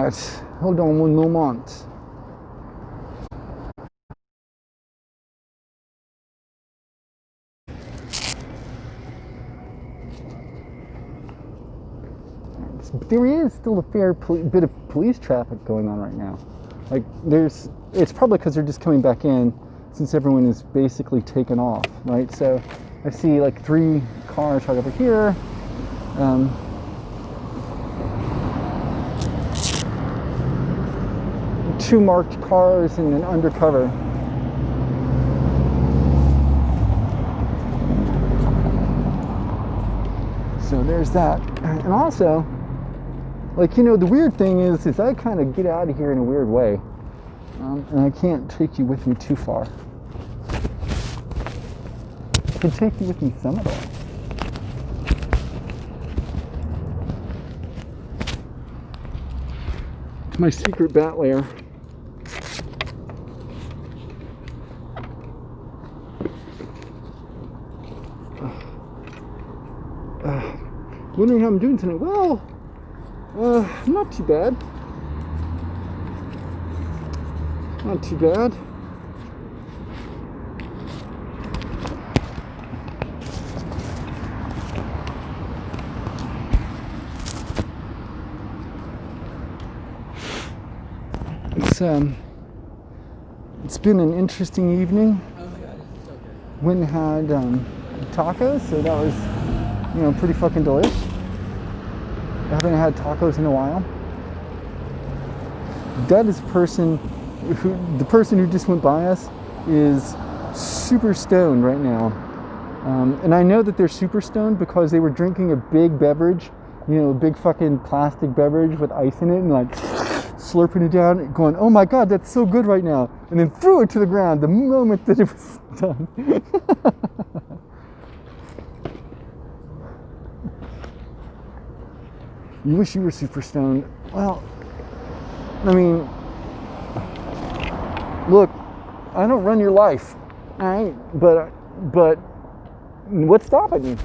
that. Hold on one moment. There is still a fair bit of police traffic going on right now. Like it's probably because they're just coming back in since everyone is basically taken off, right? So I see like 3 cars right over here. 2 marked cars and an undercover. So there's that. And also, like, you know, the weird thing is I kind of get out of here in a weird way. And I can't take you with me too far. I can take you with me some of it. To my secret bat lair. Wondering how I'm doing tonight. Well, not too bad. Not too bad. It's been an interesting evening. Oh my god, it's so good. Went and had tacos, so that was, you know, pretty fucking delish. I haven't had tacos in a while. That is the person who just went by us is super stoned right now. And I know that they're super stoned because they were drinking a big beverage, you know, a big fucking plastic beverage with ice in it, and like slurping it down, going, oh my god, that's so good right now, and then threw it to the ground the moment that it was done. You wish you were super stoned. Well, I mean, look, I don't run your life, all right? But what's stopping you?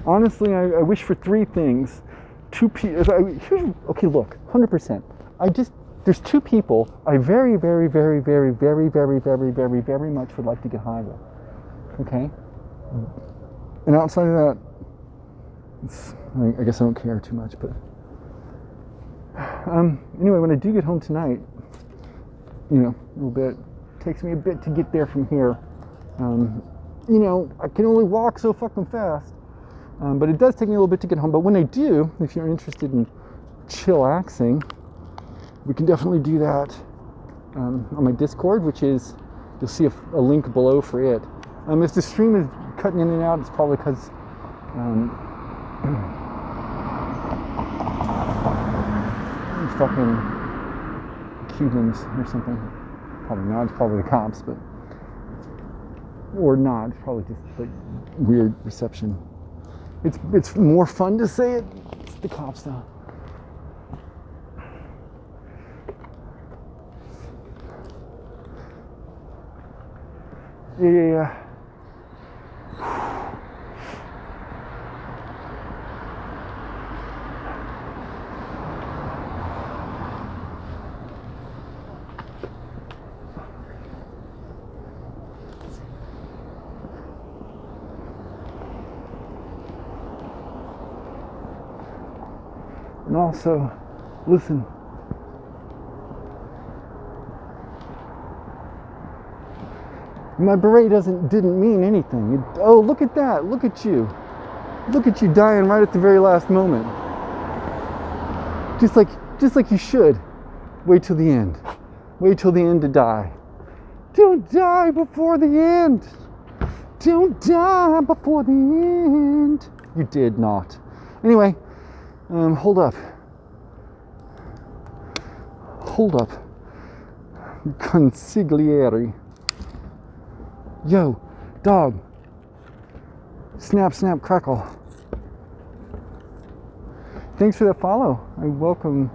Honestly, I wish for 3 things. 2 people. Okay, look, 100%. There's 2 people I very, very, very, very, very, very, very, very, very much would like to get high with. Okay? And outside of that, I guess I don't care too much, but anyway, when I do get home tonight, you know, a little bit, it takes me a bit to get there from here. You know, I can only walk so fucking fast, but it does take me a little bit to get home. But when I do, if you're interested in chillaxing, we can definitely do that on my Discord, which is, you'll see a link below for it. If the stream is cutting in and out, it's probably because fucking Cubans or something. Probably not. It's probably the cops, but or not. It's probably just like weird reception. It's more fun to say it. It's the cops though. Yeah. And also, listen. My beret didn't mean anything. Oh, look at that. Look at you. Look at you dying right at the very last moment. Just like you should. Wait till the end. Wait till the end to die. Don't die before the end. Don't die before the end. You did not. Anyway, hold up. Hold up. Consigliere. Yo, dog. Snap, snap, crackle. Thanks for that follow. I welcome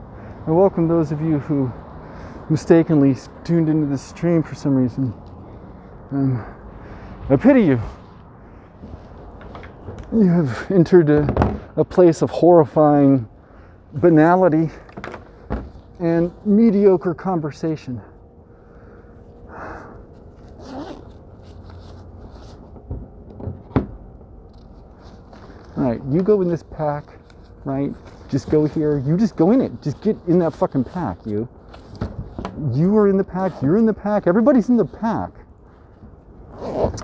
those of you who mistakenly tuned into this stream for some reason. I pity you. You have entered a place of horrifying banality and mediocre conversation. Alright, you go in this pack, right? Just go here. You just go in it. Just get in that fucking pack, you. You are in the pack. You're in the pack. Everybody's in the pack. Look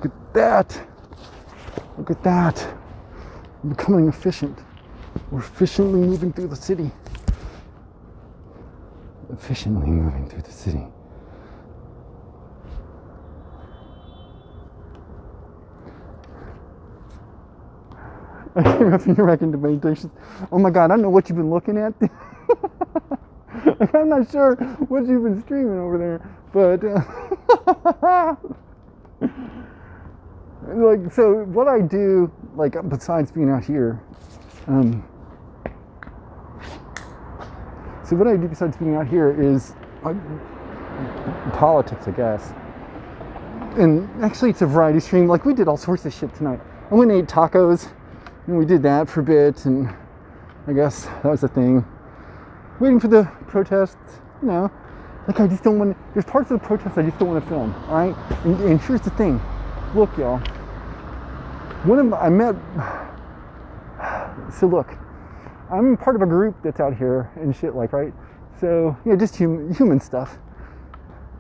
at that. Look at that. I'm becoming efficient. We're efficiently moving through the city. Efficiently moving through the city. I came up here back into meditation. Oh my God, I don't know what you've been looking at. I'm not sure what you've been streaming over there, but like, so what I do, like, besides being out here, so what I do besides being out here is politics, I guess. And actually, it's a variety stream. Like, we did all sorts of shit tonight. I went and ate tacos, and we did that for a bit, and I guess that was the thing. Waiting for the protests, you know. Like, I just don't want to, there's parts of the protest I just don't want to film, all right? And here's the thing. Look, y'all. So look, I'm part of a group that's out here and shit, like, right? So, yeah, just human stuff.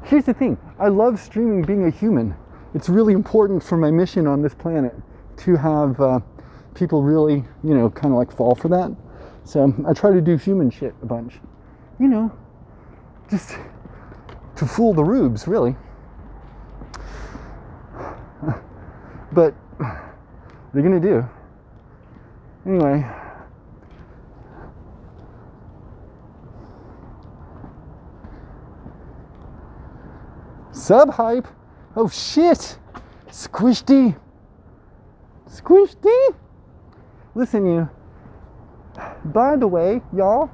Here's the thing. I love streaming being a human. It's really important for my mission on this planet to have people really, you know, kind of like fall for that. So I try to do human shit a bunch. You know, just to fool the rubes, really. But what are you gonna do? Anyway. Sub hype. Oh shit. Squishy. Squishy. Listen, you. By the way, y'all,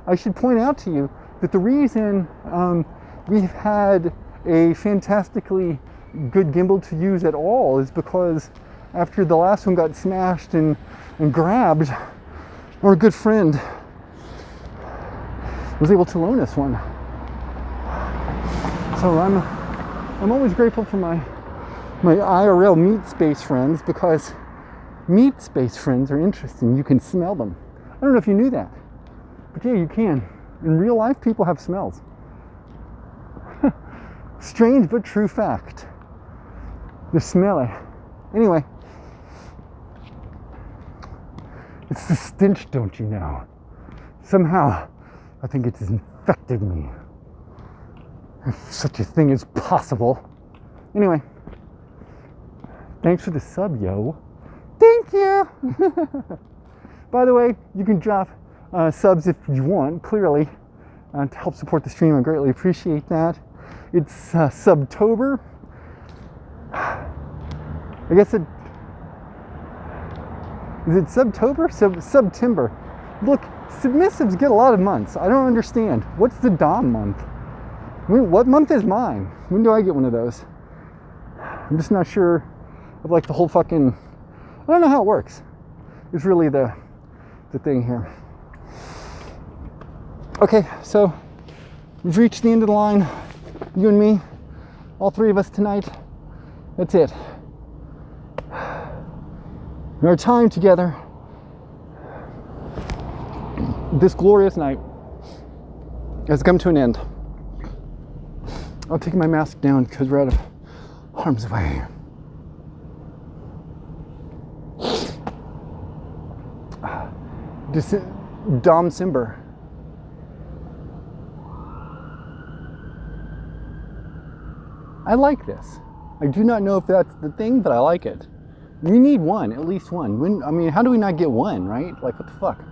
I should point out to you that the reason we've had a fantastically good gimbal to use at all is because after the last one got smashed and grabbed, our good friend was able to loan us one. So I'm always grateful for my IRL meat space friends, because meat space friends are interesting. You can smell them. I don't know if you knew that, but yeah, you can. In real life, people have smells. Strange but true fact. They're smelly. Anyway, it's the stench, don't you know? Somehow, I think it has infected me. If such a thing is possible. Anyway, thanks for the sub, yo. Thank you. By the way, you can drop subs if you want, clearly, to help support the stream. I greatly appreciate that. It's Subtober. I guess is it Subtober? Subtimber. Look, submissives get a lot of months. I don't understand. What's the Dom month? What month is mine? When do I get one of those? I'm just not sure of, like, the whole fucking, I don't know how it works. It's really the thing here. Okay, so we've reached the end of the line. You and me, all three of us tonight. That's it. Our time together, this glorious night, has come to an end. I'll take my mask down because we're out of harm's way. Dom Simber. I like this. I do not know if that's the thing, but I like it. We need one, at least one. I mean, how do we not get one, right? Like, what the fuck?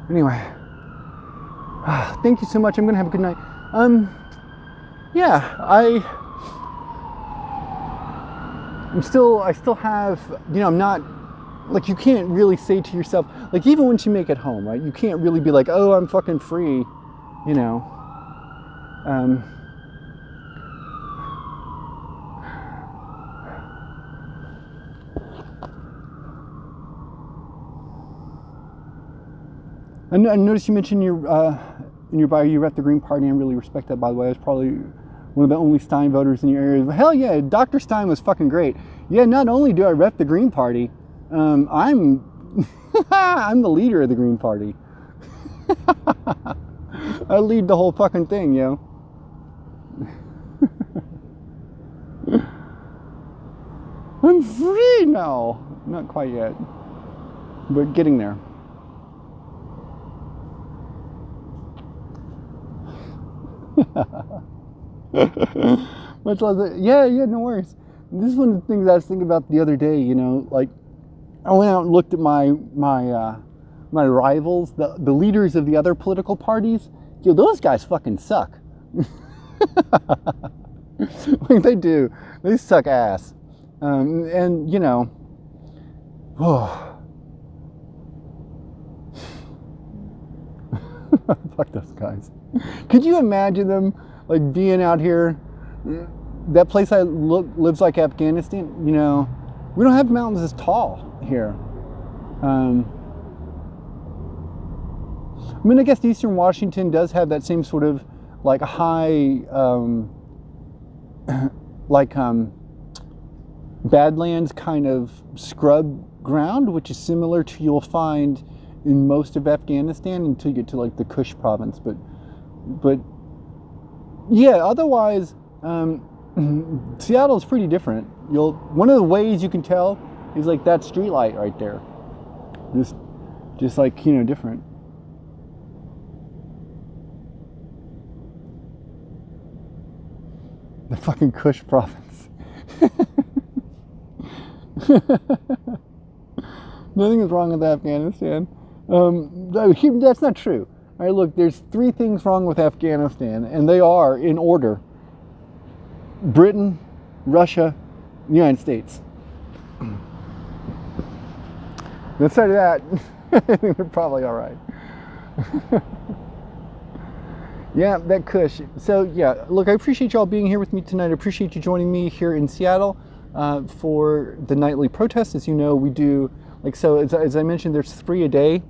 Anyway. Thank you so much. I'm gonna have a good night. Yeah, I still have, you know, I'm not, like, you can't really say to yourself, like, even once you make it home, right? You can't really be like, oh, I'm fucking free, you know. I noticed you mentioned in your bio you rep the Green Party. I really respect that, by the way. I was probably one of the only Stein voters in your area. But hell yeah, Dr. Stein was fucking great. Yeah, not only do I rep the Green Party, I'm I'm the leader of the Green Party. I lead the whole fucking thing, yo. I'm free now. Not quite yet, but getting there. Much less, yeah, no worries. This is one of the things I was thinking about the other day. You know, like I went out and looked at my rivals, the leaders of the other political parties. Yo, those guys fucking suck. Like they do. They suck ass. And you know, oh. Fuck those guys. Could you imagine them like being out here? That place lives like Afghanistan. You know, we don't have mountains as tall here. I mean, I guess Eastern Washington does have that same sort of like high, Badlands kind of scrub ground, which is similar to you'll find in most of Afghanistan until you get to like the Kush province. But yeah, otherwise, Seattle is pretty different. One of the ways you can tell is like that street light right there. Just like, you know, different. The fucking Kush province. Nothing is wrong with Afghanistan. That's not true. All right, look, there's 3 things wrong with Afghanistan, and they are in order: Britain, Russia, the United States. Outside of that, I think they're probably all right. Yeah, that Kush. So yeah, look, I appreciate y'all being here with me tonight. I appreciate you joining me here in Seattle for the nightly protest. As you know, we do, like, so as I mentioned, there's 3 a day.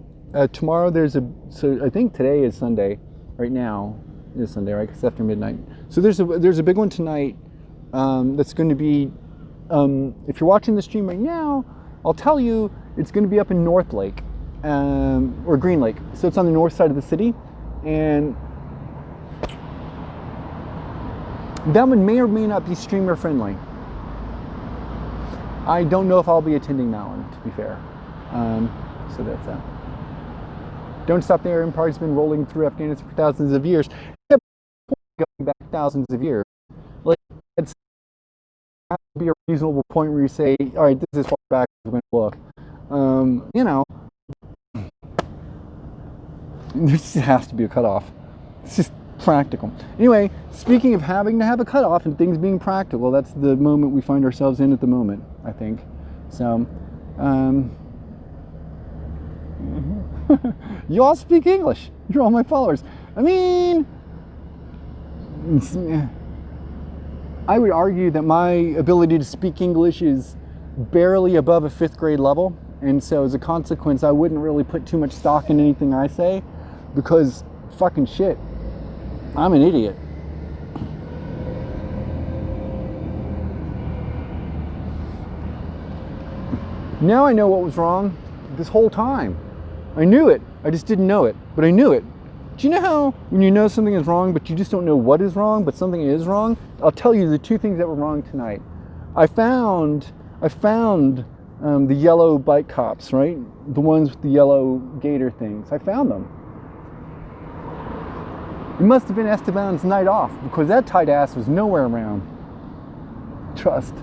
Tomorrow so I think today is Sunday. Right now is Sunday, right? 'Cause it's after midnight. So there's a big one tonight that's going to be, if you're watching the stream right now, I'll tell you, it's going to be up in North Lake, or Green Lake. So it's on the north side of the city, and that one may or may not be streamer friendly. I don't know if I'll be attending that one, to be fair. So that's that. Don't Stop the Aryan Party's been rolling through Afghanistan for thousands of years. Going back thousands of years. Like, it's has to be a reasonable point where you say, all right, this is far back as we're going to look. You know, there just has to be a cutoff. It's just practical. Anyway, speaking of having to have a cutoff and things being practical, that's the moment we find ourselves in at the moment, I think. So, you all speak English. You're all my followers. I mean, I would argue that my ability to speak English is barely above a 5th grade level, and so as a consequence, I wouldn't really put too much stock in anything I say, because fucking shit, I'm an idiot. Now I know what was wrong this whole time. I knew it. I just didn't know it, but I knew it. Do you know how when you know something is wrong, but you just don't know what is wrong, but something is wrong? I'll tell you the 2 things that were wrong tonight. I found the yellow bike cops, right? The ones with the yellow gator things. I found them. It must have been Esteban's night off, because that tight ass was nowhere around. Trust.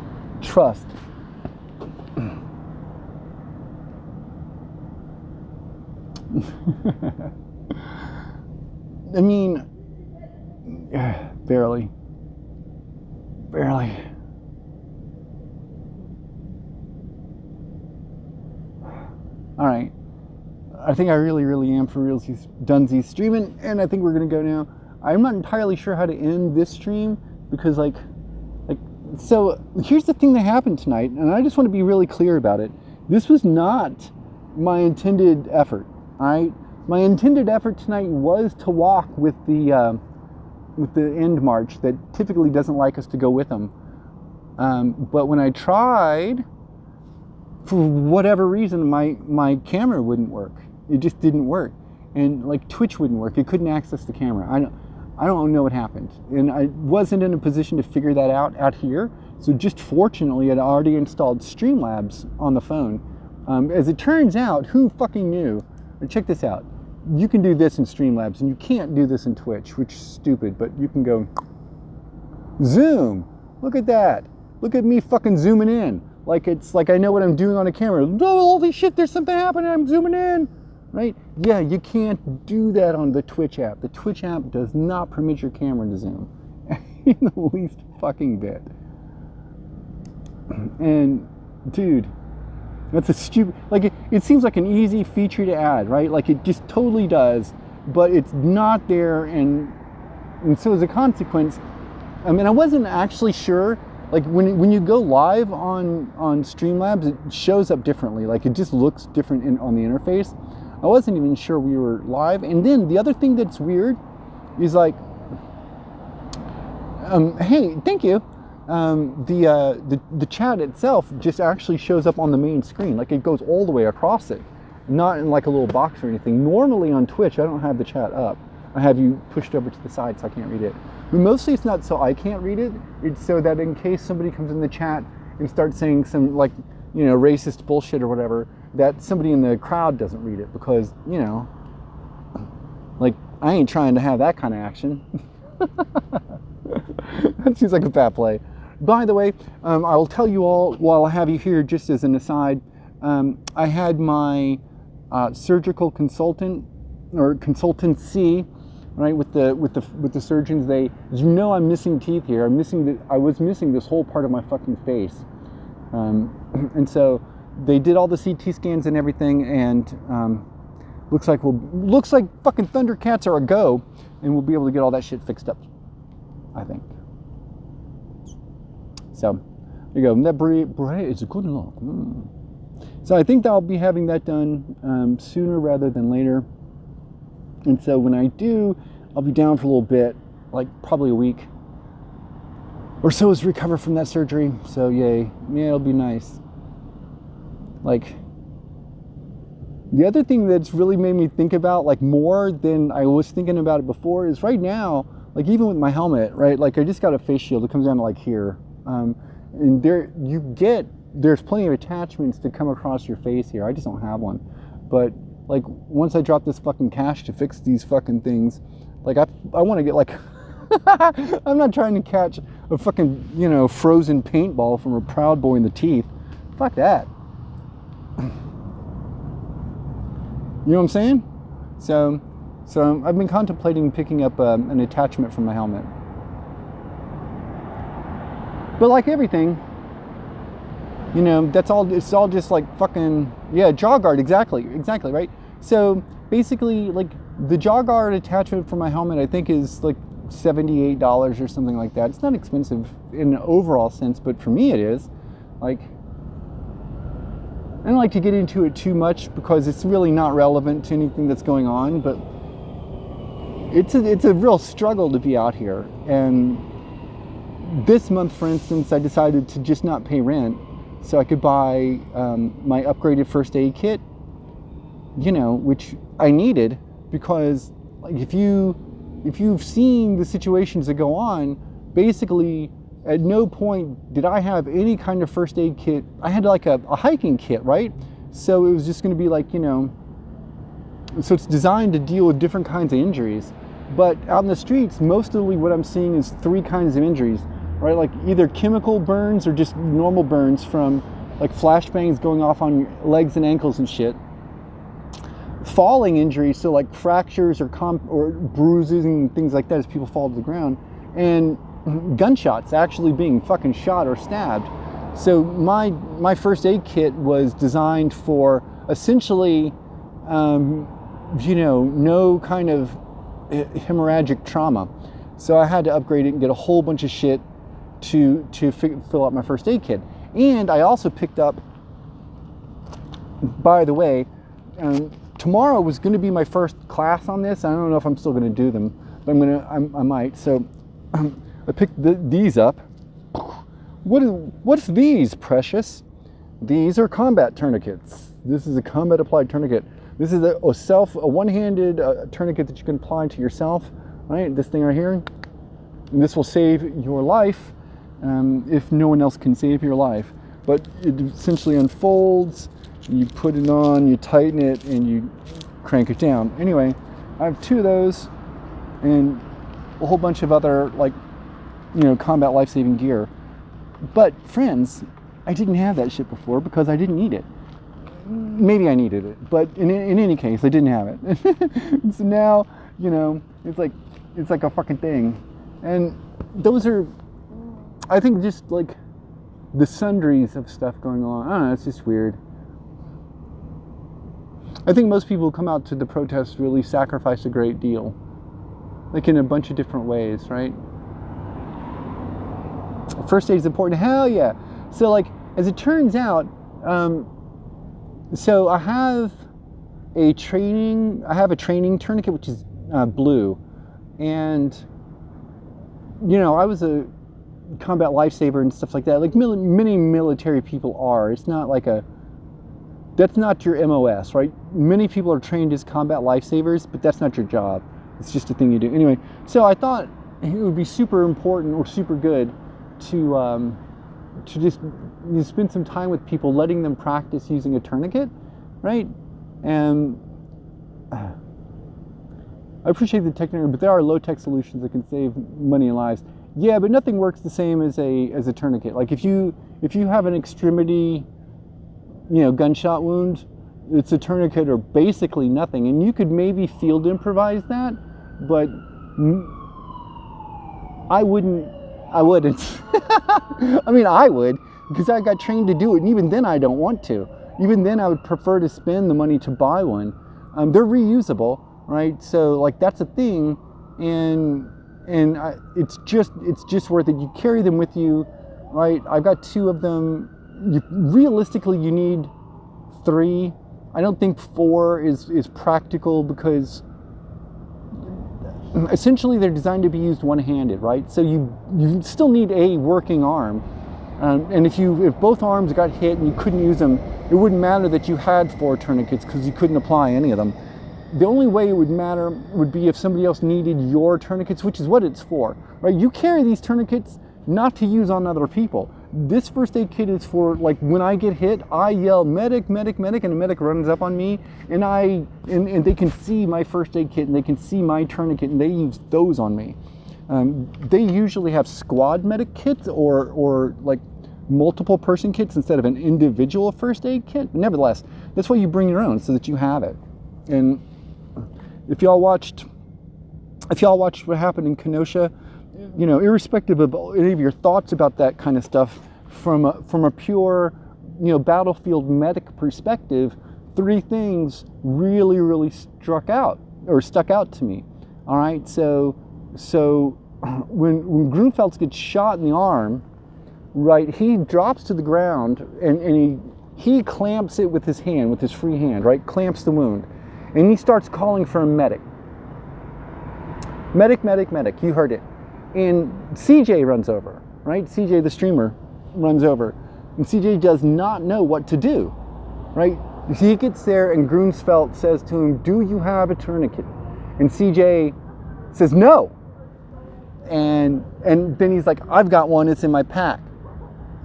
I mean, barely. All right. I think I really am for real Dunsies streaming, and I think we're gonna go now. I'm not entirely sure how to end this stream, because so here's the thing that happened tonight, and I just want to be really clear about it. This was not my intended effort, all right? my intended effort tonight was to walk with the end march that typically doesn't like us to go with them. But when I tried, for whatever reason, my camera wouldn't work. It just didn't work. And like Twitch wouldn't work. It couldn't access the camera. I don't know what happened. And I wasn't in a position to figure that out here. So just fortunately, I'd already installed Streamlabs on the phone. As it turns out, who fucking knew? Check this out. You can do this in Streamlabs, and you can't do this in Twitch, which is stupid, but you can go zoom. Look at that. Look at me fucking zooming in. Like it's like I know what I'm doing on a camera. Oh, holy shit, there's something happening, I'm zooming in. Right? Yeah, you can't do that on the Twitch app. The Twitch app does not permit your camera to zoom in the least fucking bit. And dude, that's a stupid, like it seems like an easy feature to add, right? Like it just totally does, but it's not there, and so as a consequence, I mean, I wasn't actually sure, like when you go live on Streamlabs, it shows up differently, like it just looks different on the interface. I wasn't even sure we were live. And then the other thing that's weird is like, hey, thank you. The chat itself just actually shows up on the main screen, like it goes all the way across it, not in like a little box or anything. Normally on Twitch, I don't have the chat up. I have you pushed over to the side so I can't read it. But mostly it's not so I can't read it. It's so that in case somebody comes in the chat and starts saying some like, you know, racist bullshit or whatever, that somebody in the crowd doesn't read it, because, you know, like I ain't trying to have that kind of action. That seems like a bad play. By the way, I'll tell you all while I have you here, just as an aside, I had my surgical consultant or consultancy, right, with the surgeons. They, you know, I'm missing teeth here. I was missing this whole part of my fucking face, and so they did all the CT scans and everything, and looks like fucking Thundercats are a go, and we'll be able to get all that shit fixed up, I think. So there you go. That beret is a good look. So I think that I'll be having that done sooner rather than later. And so when I do, I'll be down for a little bit, like probably a week or so, as recover from that surgery. So yay, yeah, it'll be nice. Like, the other thing that's really made me think about, like, more than I was thinking about it before, is right now, like, even with my helmet, right, like I just got a face shield. It comes down to like here, and there's plenty of attachments to come across your face here. I just don't have one. But like, once I drop this fucking cash to fix these fucking things, like I want to get like I'm not trying to catch a fucking, you know, frozen paintball from a Proud Boy in the teeth. Fuck that. You know what I'm saying? So I've been contemplating picking up an attachment for my helmet. But like everything, you know, it's all just like fucking, yeah, jaw guard, exactly, right? So basically, like, the jaw guard attachment for my helmet, I think, is like $78 or something like that. It's not expensive in an overall sense, but for me it is. Like, I don't like to get into it too much because it's really not relevant to anything that's going on, but it's a real struggle to be out here. And this month, for instance, I decided to just not pay rent so I could buy my upgraded first aid kit, you know, which I needed, because like if you've seen the situations that go on, basically at no point did I have any kind of first aid kit. I had like a hiking kit, right? So it was just going to be like, you know, so it's designed to deal with different kinds of injuries. But out in the streets, mostly what I'm seeing is three kinds of injuries, right? Like either chemical burns or just normal burns from like flashbangs going off on your legs and ankles and shit. Falling injuries, so like fractures or bruises and things like that as people fall to the ground, and gunshots, actually being fucking shot or stabbed. So my first aid kit was designed for essentially, you know, no kind of hemorrhagic trauma. So I had to upgrade it and get a whole bunch of shit to fill out my first aid kit. And I also picked up, by the way, to tomorrow was going to be my first class on this. I don't know if I'm still going to do them, but I might. So I picked these up. What's these, Precious? These are combat tourniquets. This is a combat applied tourniquet. This is a one-handed tourniquet that you can apply to yourself, right? This thing right here. And this will save your life if no one else can save your life. But it essentially unfolds, you put it on, you tighten it, and you crank it down. Anyway, I have 2 of those and a whole bunch of other, like, combat life-saving gear. But friends, I didn't have that shit before because I didn't need it. Maybe I needed it, but in any case, I didn't have it. So now, it's like a fucking thing. And those are, I think, just like the sundries of stuff going on. I don't know, it's just weird. I think most people who come out to the protests really sacrifice a great deal, like in a bunch of different ways, right? First aid is important. Hell yeah. So, like, as it turns out, so I have a training tourniquet, which is blue. And, I was a combat lifesaver and stuff like that. Like many military people are. It's not like that's not your MOS, right? Many people are trained as combat lifesavers, but that's not your job. It's just a thing you do. Anyway, so I thought it would be super important or super good to just spend some time with people, letting them practice using a tourniquet, right? And I appreciate the technology, but there are low-tech solutions that can save money and lives. Yeah, but nothing works the same as a tourniquet. Like if you have an extremity, gunshot wound, it's a tourniquet or basically nothing. And you could maybe field improvise that, but I wouldn't. I mean, I would, because I got trained to do it, and even then I don't want to. Even then I would prefer to spend the money to buy one. They're reusable, right? So, like, that's a thing, and it's just worth it. You carry them with you, right? I've got 2 of them. Realistically, you need 3. I don't think 4 is practical because essentially they're designed to be used one-handed, right? So you still need a working arm. And if both arms got hit and you couldn't use them, it wouldn't matter that you had 4 tourniquets because you couldn't apply any of them. The only way it would matter would be if somebody else needed your tourniquets, which is what it's for, right? You carry these tourniquets not to use on other people. This first aid kit is for, like, when I get hit, I yell medic, medic, medic, and the medic runs up on me, and they can see my first aid kit and they can see my tourniquet and they use those on me. They usually have squad medic kits or like multiple person kits instead of an individual first aid kit. But nevertheless, that's why you bring your own, so that you have it. And if y'all watched what happened in Kenosha, irrespective of any of your thoughts about that kind of stuff, from a pure, battlefield medic perspective, 3 things really, really stuck out to me. All right, so when Grunfeldt gets shot in the arm, right, he drops to the ground and he clamps it with his hand, with his free hand, right, clamps the wound, and he starts calling for a medic. Medic, medic, medic, you heard it. And CJ runs over, right? CJ, the streamer, runs over. And CJ does not know what to do, right? He gets there and Grunfeldt says to him, "Do you have a tourniquet?" And CJ says, "No." And then he's like, "I've got one, it's in my pack."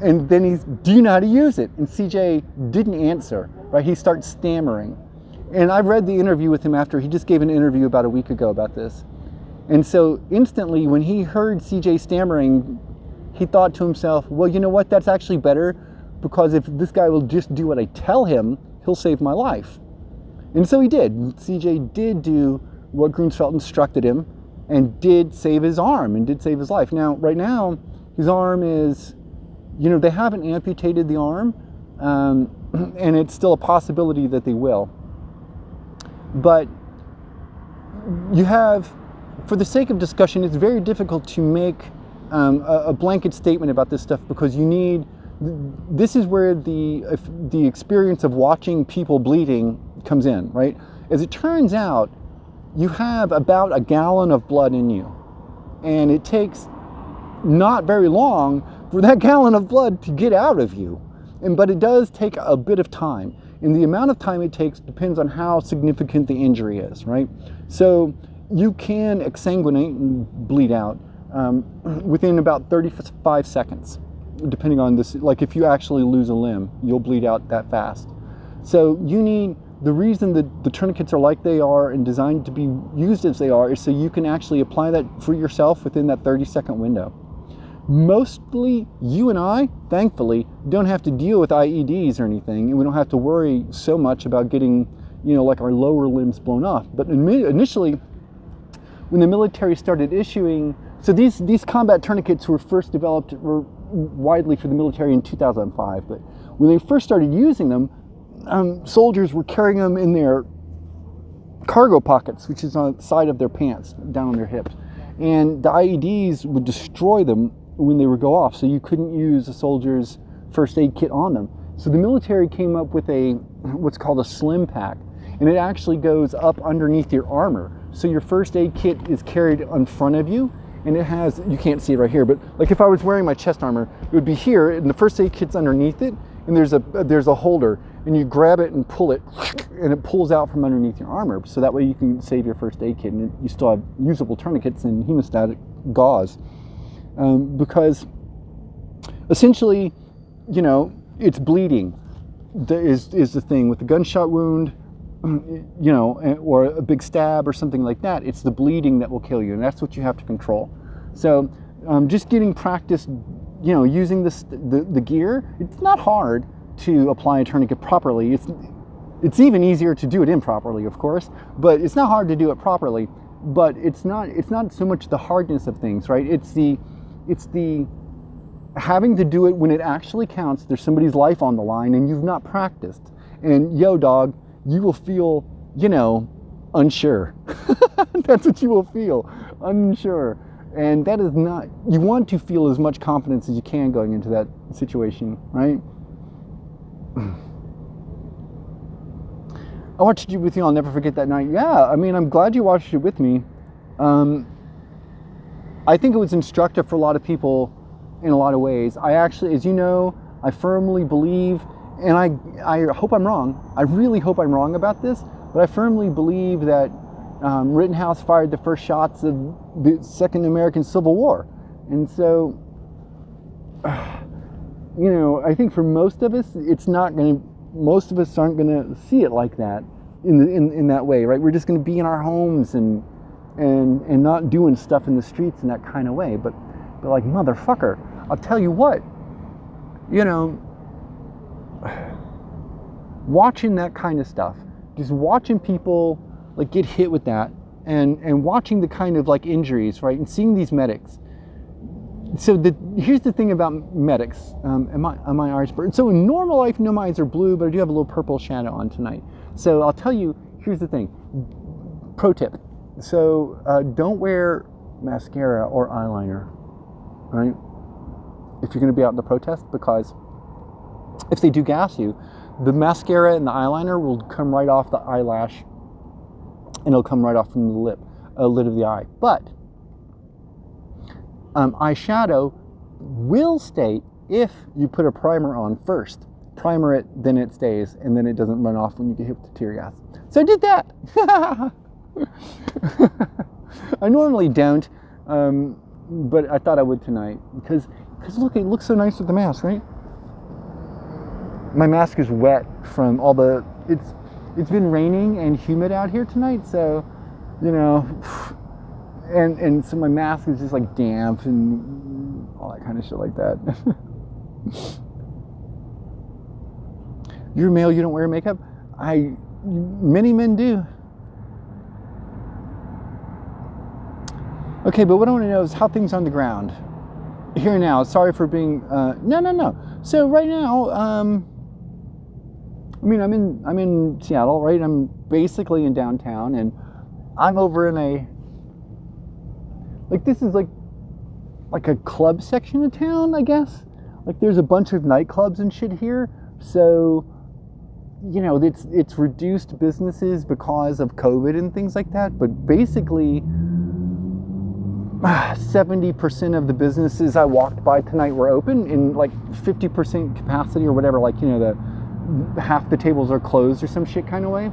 And then "Do you know how to use it?" And CJ didn't answer, right? He starts stammering. And I read the interview with him after. He just gave an interview about a week ago about this. And so instantly, when he heard CJ stammering, he thought to himself, well, you know what? That's actually better, because if this guy will just do what I tell him, he'll save my life. And so he did. CJ did do what Grunfeldt instructed him and did save his arm and did save his life. Now, right now, his arm is, they haven't amputated the arm, and it's still a possibility that they will. But you have, for the sake of discussion, it's very difficult to make a blanket statement about this stuff, because this is where the experience of watching people bleeding comes in, right? As it turns out, you have about a gallon of blood in you, and it takes not very long for that gallon of blood to get out of you. But it does take a bit of time, and the amount of time it takes depends on how significant the injury is, right? So you can exsanguinate and bleed out within about 35 seconds, depending on this. Like if you actually lose a limb, you'll bleed out that fast. So the reason that the tourniquets are like they are and designed to be used as they are is so you can actually apply that for yourself within that 30-second window. Mostly, you and I, thankfully, don't have to deal with IEDs or anything, and we don't have to worry so much about getting, like our lower limbs blown off. But initially, when the military started issuing, so these combat tourniquets were first developed widely for the military in 2005, but when they first started using them, soldiers were carrying them in their cargo pockets, which is on the side of their pants, down on their hips. And the IEDs would destroy them when they would go off, so you couldn't use a soldier's first aid kit on them. So the military came up with what's called a slim pack, and it actually goes up underneath your armor. So your first aid kit is carried in front of you, and it has, you can't see it right here, but like if I was wearing my chest armor, it would be here, and the first aid kit's underneath it, and there's a holder, and you grab it and pull it, and it pulls out from underneath your armor, so that way you can save your first aid kit, and you still have usable tourniquets and hemostatic gauze. Because essentially, it's bleeding is the thing. With a gunshot wound, or a big stab or something like that, it's the bleeding that will kill you, and that's what you have to control. So just getting practice, using the gear, it's not hard to apply a tourniquet properly. It's even easier to do it improperly, of course, but it's not hard to do it properly. But it's not so much the hardness of things, right? It's the having to do it when it actually counts. There's somebody's life on the line, and you've not practiced. And dog, you will feel, unsure. That's what you will feel, unsure. And that is not, you want to feel as much confidence as you can going into that situation, right? I watched it with you. I'll never forget that night. Yeah, I'm glad you watched it with me. I think it was instructive for a lot of people in a lot of ways. I actually, as you know, I firmly believe, and I hope I'm wrong. I really hope I'm wrong about this, but I firmly believe that Rittenhouse fired the first shots of the Second American Civil War. And so, I think for most of us, most of us aren't going to see it like that in that way, right? We're just going to be in our homes and not doing stuff in the streets in that kind of way. But like, motherfucker, I'll tell you what, watching that kind of stuff, just watching people like get hit with that, and watching the kind of like injuries, right, and seeing these medics. So here's the thing about medics. Am I Irisburg? So in normal life, no, my eyes are blue, but I do have a little purple shadow on tonight. So I'll tell you, here's the thing. Pro tip. So don't wear mascara or eyeliner, right? If you're going to be out in the protest, because if they do gas you, the mascara and the eyeliner will come right off the eyelash, and it'll come right off from the lid of the eye. But eyeshadow will stay if you put a primer on first. Primer it, then it stays, and then it doesn't run off when you get hit with the tear gas. So I did that. I normally don't, but I thought I would tonight because look, it looks so nice with the mask, right? My mask is wet from all the it's been raining and humid out here tonight, so and so my mask is just like damp and all that kind of shit like that. You're male, you don't wear makeup? Many men do. Okay, but what I want to know is how things are on the ground. Here now, sorry for being, no. So right now, I'm in Seattle, right? I'm basically in downtown, and I'm over in this is like a club section of town, I guess. Like there's a bunch of nightclubs and shit here. So you know, it's reduced businesses because of COVID and things like that, but basically 70% of the businesses I walked by tonight were open, in like 50% capacity or whatever, like, you know, the half the tables are closed or some shit kind of way.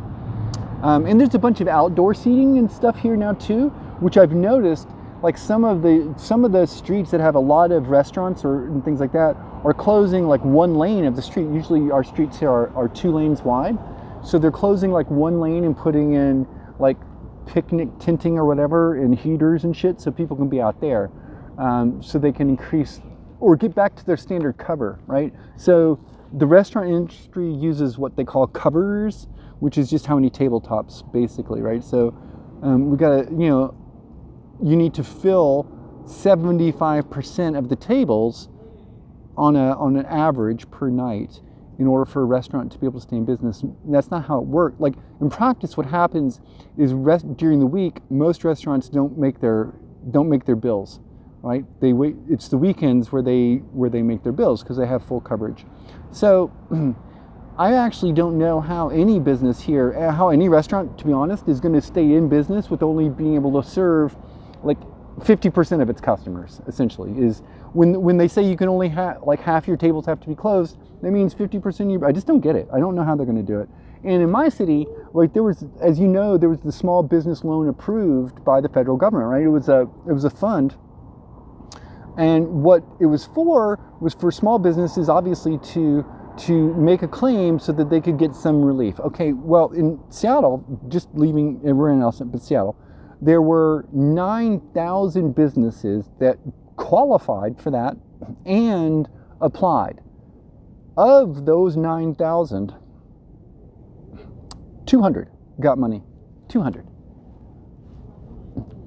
And there's a bunch of outdoor seating and stuff here now too, which I've noticed, like some of the streets that have a lot of restaurants and things like that are closing like one lane of the street. Usually our streets here are 2 lanes wide. So they're closing like one lane and putting in like picnic tenting or whatever and heaters and shit so people can be out there, so they can increase or get back to their standard cover, right? So the restaurant industry uses what they call covers, which is just how many tabletops basically, right? So we gotta, you know, you need to fill 75% of the tables on an average per night in order for a restaurant to be able to stay in business. That's not how it works. Like in practice, what happens is during the week, most restaurants don't make their bills, right? They wait. It's the weekends where they make their bills because they have full coverage. So I actually don't know how any business here, how any restaurant, to be honest, is going to stay in business with only being able to serve like 50% of its customers. Essentially, is when they say you can only have like half your tables have to be closed, that means 50% I just don't get it. I don't know how they're going to do it. And in my city, like there was, as you know, there was the small business loan approved by the federal government, right? It was a fund, and what it was for small businesses, obviously, to make a claim so that they could get some relief. Okay, well, in Seattle, just leaving everywhere else but Seattle, there were 9,000 businesses that qualified for that and applied. Of those 9,000, 200 got money. 200.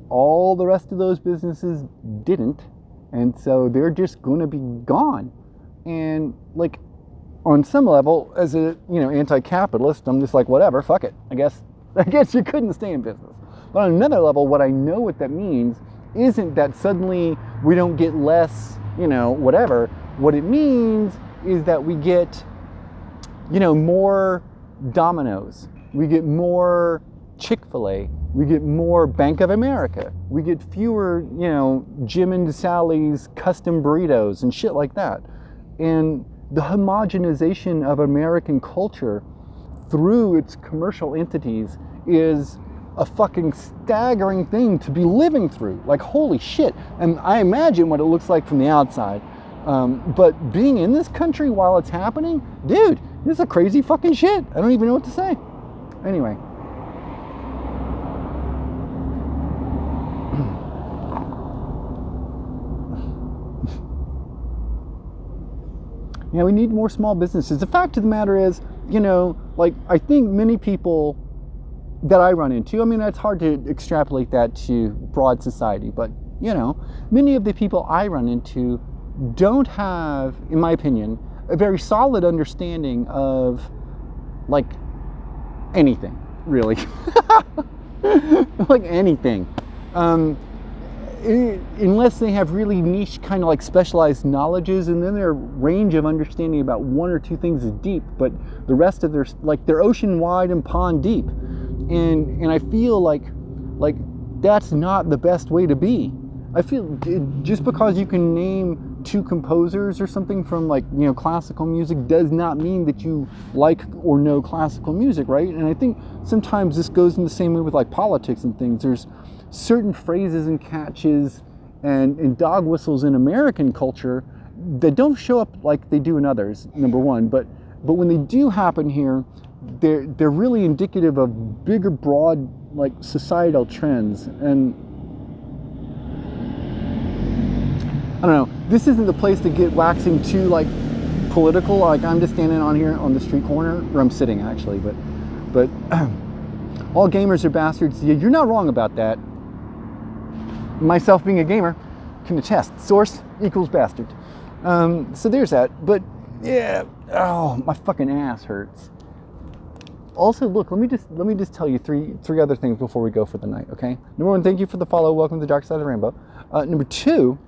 All the rest of those businesses didn't, and so they're just going to be gone. And like, on some level, as a, you know, anti-capitalist, I'm just like, whatever, fuck it. I guess you couldn't stay in business. But on another level, what I know what that means isn't that suddenly we don't get less, you know, whatever. What it means is that we get, you know, more Domino's, we get more Chick-fil-A, we get more Bank of America, we get fewer, you know, Jim and Sally's custom burritos and shit like that. And the homogenization of American culture through its commercial entities is a fucking staggering thing to be living through. Like, holy shit. And I imagine what it looks like from the outside. But being in this country while it's happening, dude, this is a crazy fucking shit. I don't even know what to say. Anyway. Yeah, we need more small businesses. The fact of the matter is, you know, like, I think many people that I run into, I mean, it's hard to extrapolate that to broad society, but, you know, many of the people I run into don't have, in my opinion, a very solid understanding of, like, anything, really. Like anything. Unless they have really niche kind of like specialized knowledges, and then their range of understanding about one or two things is deep, but the rest of their, like, they're ocean wide and pond deep. And I feel like that's not the best way to be. I feel just because you can name 2 composers or something from, like, you know, classical music does not mean that you like or know classical music, right? And I think sometimes this goes in the same way with like politics and things. There's certain phrases and catches and dog whistles in American culture that don't show up like they do in others, number one. But when they do happen here, they're really indicative of bigger, broad, like, societal trends. And I don't know, this isn't the place to get waxing too, like, political. Like, I'm just standing on here on the street corner, where I'm sitting actually, but all gamers are bastards. Yeah, you're not wrong about that. Myself being a gamer can attest. Source equals bastard. So there's that. But yeah, oh, my fucking ass hurts. Also, look, let me just tell you three other things before we go for the night, okay? Number one, thank you for the follow. Welcome to the dark side of the rainbow. Number two,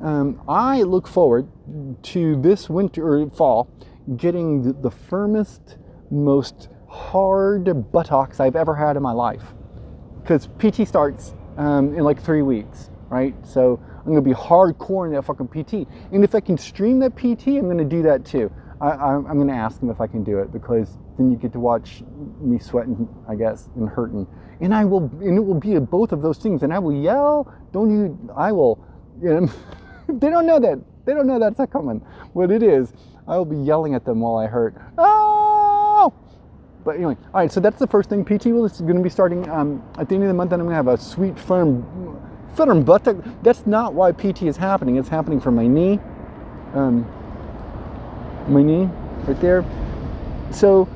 I look forward to this winter or fall getting the firmest, most hard buttocks I've ever had in my life. Because PT starts in like 3 weeks, right? So I'm gonna be hardcore in that fucking PT. And if I can stream that PT, I'm gonna do that too. I'm gonna ask them if I can do it, because then you get to watch me sweating, I guess, and hurting. And it will be both of those things. And I will yell, I will, you know, they don't know that. They don't know that's not coming. What it is, I will be yelling at them while I hurt. Oh! But anyway, all right, so that's the first thing. PT is going to be starting at the end of the month, and I'm going to have a sweet, firm buttock. That's not why PT is happening. It's happening for my knee. My knee, right there. So,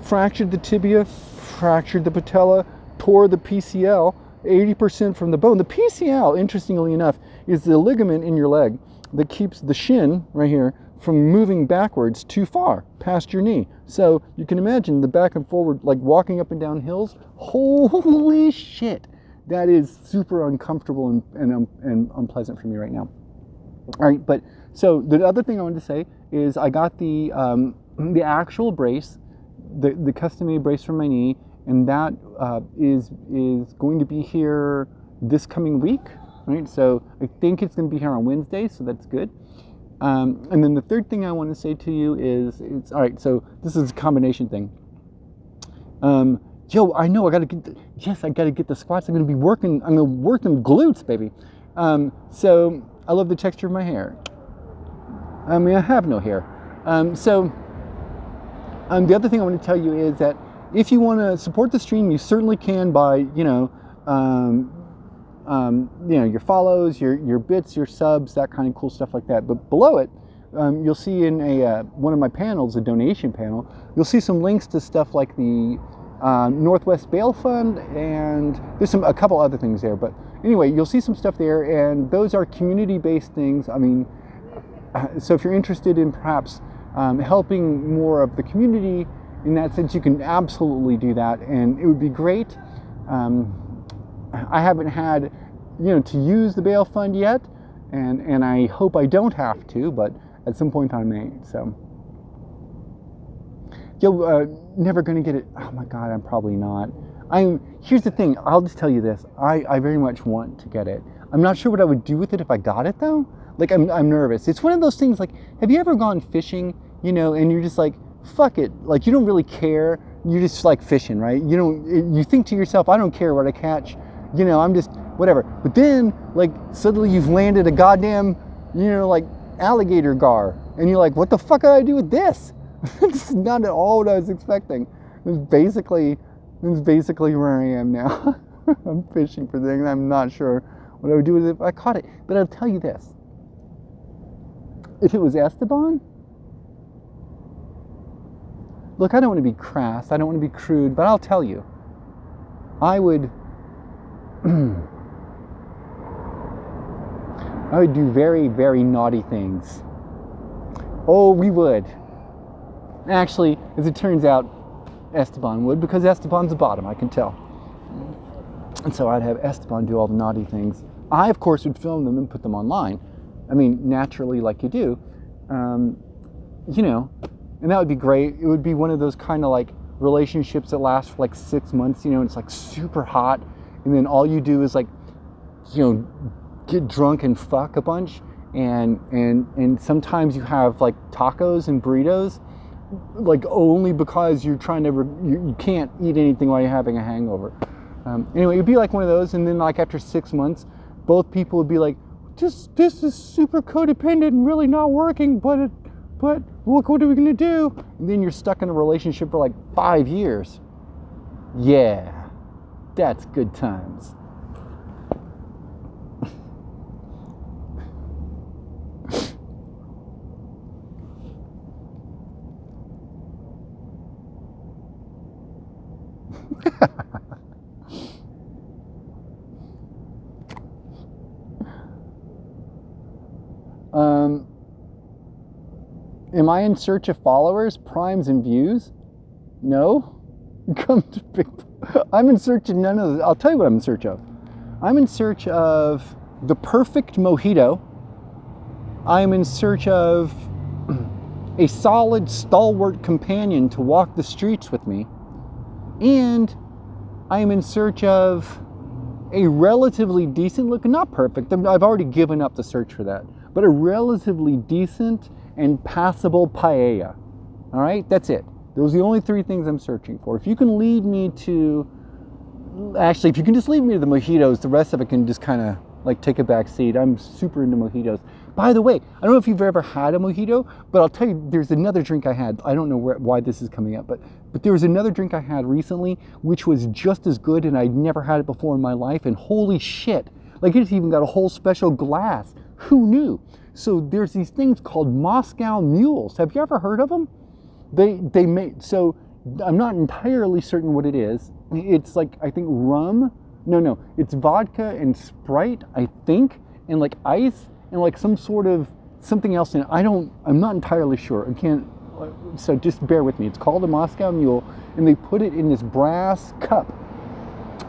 fractured the tibia, fractured the patella, tore the PCL, 80% from the bone. The PCL, interestingly enough, is the ligament in your leg that keeps the shin, right here, from moving backwards too far past your knee. So you can imagine the back and forward, like walking up and down hills. Holy shit, that is super uncomfortable and unpleasant for me right now. All right, but so the other thing I wanted to say is I got the actual brace, the custom-made brace for my knee, and that is going to be here this coming week. Right, so I think it's going to be here on Wednesday, so that's good. And then the third thing I want to say to you is, all right, so this is a combination thing. Yo, I know I got to get the squats. I'm going to work them glutes, baby. So I love the texture of my hair. I mean, I have no hair. The other thing I want to tell you is that if you want to support the stream, you certainly can by, your follows, your bits, your subs, that kind of cool stuff like that. But below it, you'll see in one of my panels, a donation panel, you'll see some links to stuff like the Northwest Bail Fund, and there's a couple other things there. But anyway, you'll see some stuff there, and those are community-based things. I mean, so if you're interested in perhaps helping more of the community in that sense, you can absolutely do that, and it would be great. I haven't had, to use the bail fund yet, and I hope I don't have to, but at some point I may. So, never gonna get it. Oh my God, I'm probably not. Here's the thing. I'll just tell you this. I very much want to get it. I'm not sure what I would do with it if I got it though. Like I'm nervous. It's one of those things. Like, have you ever gone fishing? And you're just like, fuck it. Like, you don't really care. You're just like fishing, right? You think to yourself, I don't care what I catch. I'm just whatever. But then, like, suddenly you've landed a goddamn, like alligator gar, and you're like, what the fuck did I do with this? This is not at all what I was expecting. It's basically where I am now. I'm fishing for things. I'm not sure what I would do with it if I caught it. But I'll tell you this: if it was Esteban, look, I don't want to be crass. I don't want to be crude, but I'll tell you, I would. I would do very, very naughty things. Oh, we would. Actually, as it turns out, Esteban would, because Esteban's the bottom, I can tell. And so I'd have Esteban do all the naughty things. I, of course, would film them and put them online. I mean, naturally, like you do. And that would be great. It would be one of those kind of like relationships that last for like 6 months, and it's like super hot. And then all you do is like, get drunk and fuck a bunch, and sometimes you have like tacos and burritos, like only because you're trying to you can't eat anything while you're having a hangover. Anyway, it'd be like one of those, and then like after 6 months, both people would be like, this is super codependent and really not working, but look, what are we gonna do? And then you're stuck in a relationship for like 5 years. Yeah. That's good times. Am I in search of followers, primes, and views? No. Come to big. I'm in search of none of those. I'll tell you what I'm in search of. I'm in search of the perfect mojito. I'm in search of a solid, stalwart companion to walk the streets with me, and I am in search of a relatively decent look, not perfect, I've already given up the search for that, but a relatively decent and passable paella. All right, that's it. Those are the only three things I'm searching for. If you can lead me to, actually, if you can just lead me to the mojitos, the rest of it can just kind of like take a back seat. I'm super into mojitos. By the way, I don't know if you've ever had a mojito, but I'll tell you, there's another drink I had. I don't know why this is coming up, but there was another drink I had recently, which was just as good, and I'd never had it before in my life, and holy shit, like it's even got a whole special glass. Who knew? So there's these things called Moscow Mules. Have you ever heard of them? They make, so I'm not entirely certain what it is. It's like, I think rum. No, it's vodka and Sprite, I think, and like ice and like some sort of something else in it. I'm not entirely sure. I can't, so just bear with me. It's called a Moscow Mule, and they put it in this brass cup.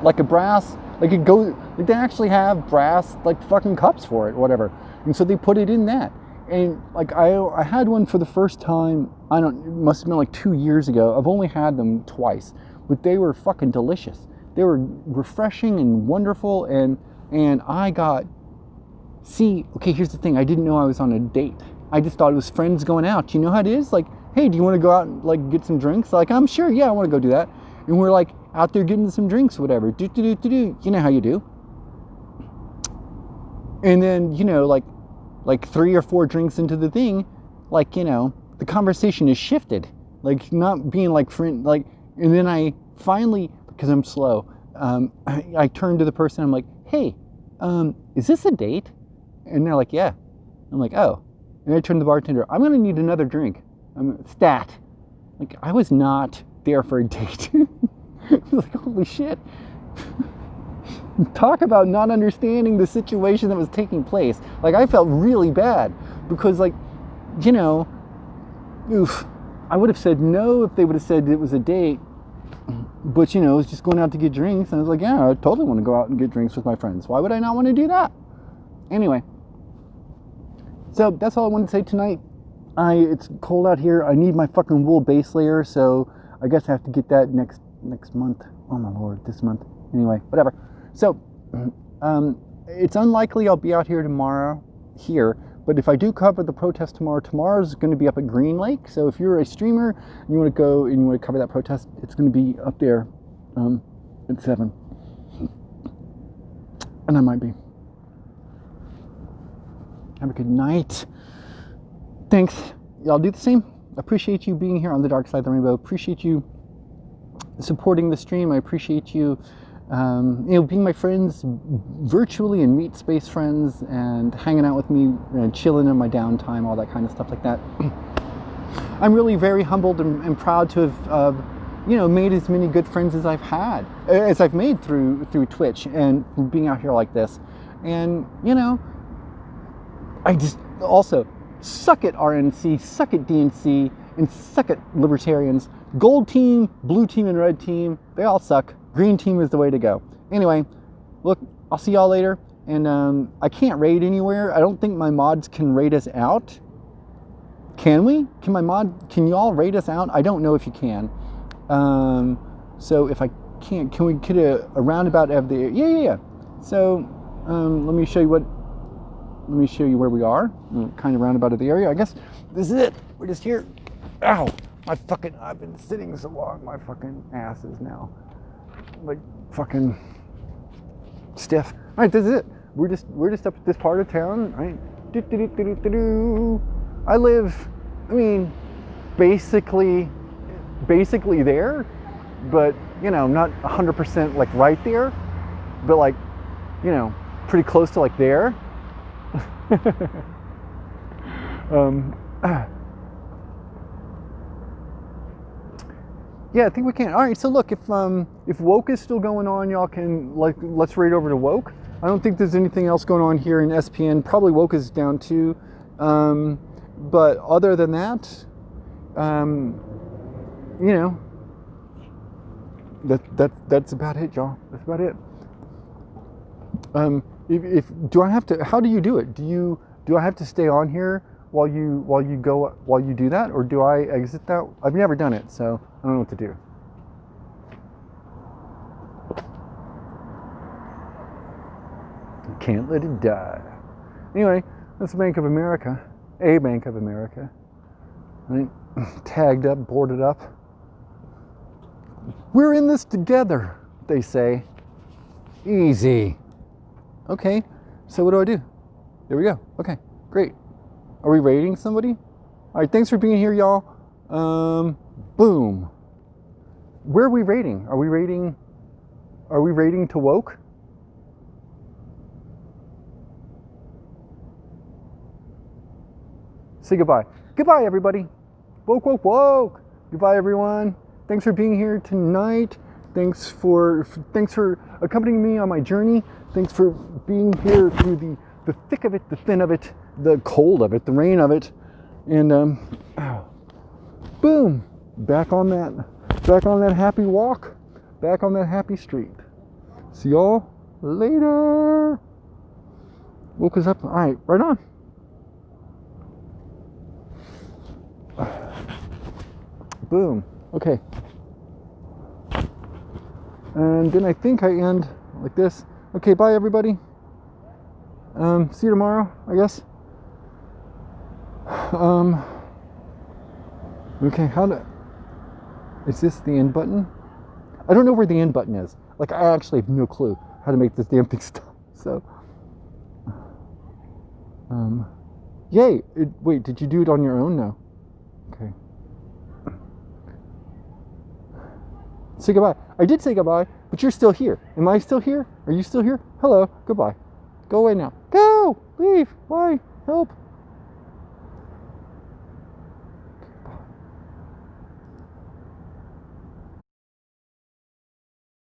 Like a brass, like it goes, like they actually have brass like fucking cups for it, whatever. And so they put it in that. And like I had one for the first time, it must have been like 2 years ago. I've only had them twice, but they were fucking delicious. They were refreshing and wonderful, and I got, see, okay, here's the thing. I didn't know I was on a date. I just thought it was friends going out. You know how it is? Like, hey, do you want to go out and like get some drinks? Like, I'm sure, yeah, I want to go do that. And we're like out there getting some drinks, whatever. Do. You know how you do. And then, you know, like 3 or 4 drinks into the thing, like, you know, the conversation is shifted. Like, not being like friend, like, and then I finally, because I'm slow, I turned to the person, I'm like, hey, is this a date? And they're like, yeah. I'm like, oh. And I turned to the bartender, I'm gonna need another drink. Stat. Like, I was not there for a date. Like, holy shit. Talk about not understanding the situation that was taking place. Like, I felt really bad because, like, you know, oof, I would have said no if they would have said it was a date, but, you know, it was just going out to get drinks, and I was like, yeah, I totally want to go out and get drinks with my friends. Why would I not want to do that? Anyway, so that's all I wanted to say tonight. It's cold out here. I need my fucking wool base layer, so I guess I have to get that next month. Oh my lord, this month. Anyway, whatever. So, it's unlikely I'll be out here tomorrow, but if I do cover the protest tomorrow's going to be up at Green Lake. So if you're a streamer and you want to go and you want to cover that protest, it's going to be up there at 7. And I might be. Have a good night. Thanks. Y'all do the same. Appreciate you being here on the dark side of the rainbow. Appreciate you supporting the stream. I appreciate you being my friends virtually and meet space friends and hanging out with me and chilling in my downtime, all that kind of stuff like that. I'm really very humbled and proud to have, made as many good friends as I've made through Twitch and being out here like this. And, you know, I just also suck at RNC, suck at DNC, and suck at libertarians. Gold team, blue team, and red team, they all suck. Green team is the way to go. Anyway, look, I'll see y'all later. And I can't raid anywhere. I don't think my mods can raid us out. Can we? Can y'all raid us out? I don't know if you can. So if I can't, can we get a roundabout of the, yeah. So let me show you where we are. Kind of roundabout of the area. I guess this is it. We're just here. Ow. I've been sitting so long, my fucking ass is now like fucking stiff. All right, this is it. We're just up at this part of town, right? I live, basically there, but you know, not 100% like right there, but like, you know, pretty close to like there. Yeah, I think we can. All right, so look, if Woke is still going on, y'all can, like, let's raid over to Woke. I don't think there's anything else going on here in SPN. Probably Woke is down too. But other than that, you know, that's about it, y'all. That's about it. Do I have to? How do you do it? Do I have to stay on here while you do that, or do I exit that? I've never done it, so I don't know what to do. Can't let it die. Anyway, that's Bank of America, a Bank of America. Right? Tagged up, boarded up. We're in this together, they say. Easy. Okay, so what do? There we go. Okay, great. Are we rating somebody? All right, thanks for being here, y'all. Boom. Where are we rating? Are we rating to woke? Say goodbye. Goodbye, everybody. Woke, woke, woke. Goodbye, everyone. Thanks for being here tonight. Thanks for accompanying me on my journey. Thanks for being here through the thick of it, the thin of it, the cold of it, the rain of it. And boom, back on that happy walk, back on that happy street. See y'all later. Woke us up. All right, right on. Boom. Okay. And then I think I end like this. Okay, bye everybody. See you tomorrow, I guess. Okay, is this the end button? I don't know where the end button is. Like, I actually have no clue how to make this damn thing stop. So, yay. Wait, did you do it on your own? No. Okay. Say goodbye. I did say goodbye, but you're still here. Am I still here? Are you still here? Hello. Goodbye. Go away now. Go. Leave. Why? Help.